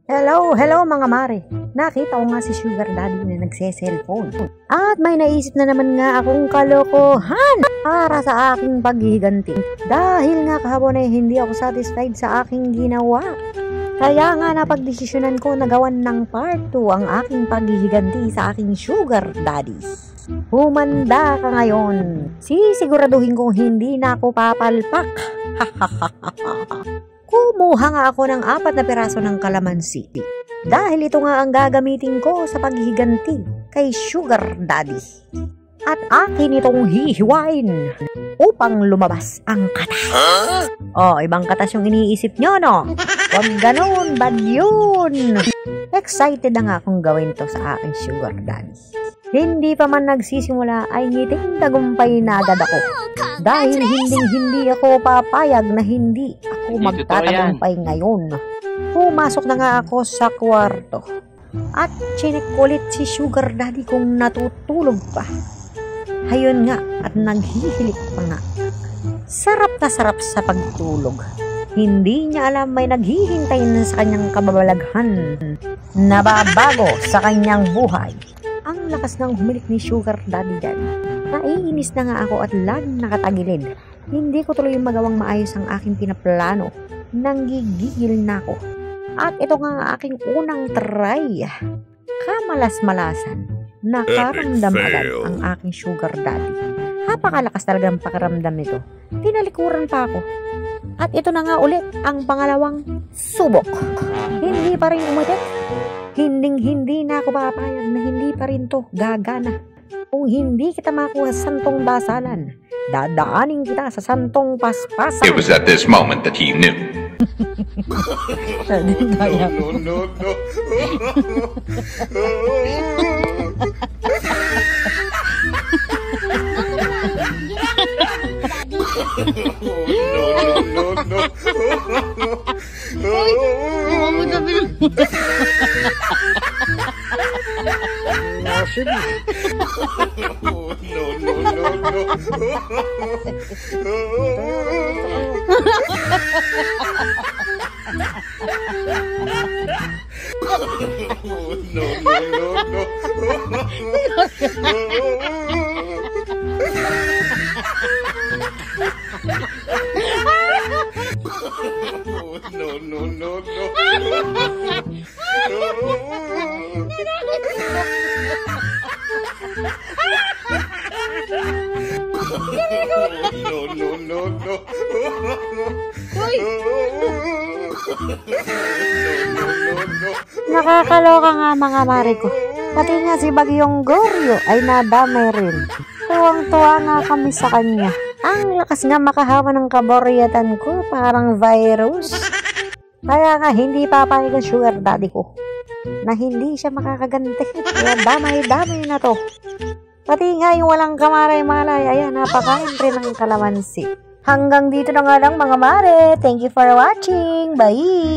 Hello mga mare. Nakita ko nga si Sugar Daddy na nagse-cellphone. At may naisip na naman nga akong kalokohan para sa aking paghihiganti. Dahil nga kahapon ay hindi ako satisfied sa aking ginawa. Kaya nga napagdesisyonan ko na gawan ng part 2 ang aking paghihiganti sa aking Sugar Daddy. Humanda ka ngayon. Sisiguraduhin kong hindi na ako papalpak. Kumuha nga ako ng 4 na piraso ng kalamansi. Dahil ito nga ang gagamitin ko sa paghihiganti kay Sugar Daddy. At akin itong hihiwain upang lumabas ang katas. Ibang katas yung iniisip nyo, no? Huwag ganun, bad yun. Excited na nga akong gawin to sa aking Sugar Daddy. Hindi pa man nagsisimula ay ngiting tagumpay na agad ako. Dahil hindi ako papayag na hindi ako magtatagumpay ngayon. Pumasok na nga ako sa kwarto. At chinek ulit si Sugar Daddy kung natutulog pa. Hayun nga at naghihilik pa nga. Sarap na sarap sa pagtulog. Hindi niya alam may naghihintay na sa kanyang kababalaghan na babago sa kanyang buhay. Ang lakas ng humilik ni Sugar Daddy dyan. Naiinis na nga ako at laging nakatagilid. Hindi ko tuloy magawang maayos ang aking pinaplano. Nanggigigil na ako. At ito nga ang aking unang try. Kamalas-malasan. Nakaramdam agad ang aking Sugar Daddy. Napakalakas talaga ang pakiramdam nito. Tinalikuran pa ako. At ito na nga ulit ang pangalawang subok. Hindi pa rin umitik. Hindi na ako papayag na hindi pa rin to gagana. Kung hindi kita makuha sa santong basalan, dadaanin kita sa santong paspasan. It was at this moment that he knew. No. Nakakaloka nga mga mare ko. Pati nga si Bagyong Goryo ay nadamay rin. Tuwang-tuwa nga kami sa kanya. Ang lakas nga makahawa ng kaboryatan ko, parang virus. Kaya nga hindi papayag ang Sugar Daddy ko na hindi siya makakaganti. Kaya damay-damay na to. Pati nga yung walang kamaray-malay, ayan, napakain rin ng kalamansi. Hanggang dito na nga lang mga mare. Thank you for watching. Bye!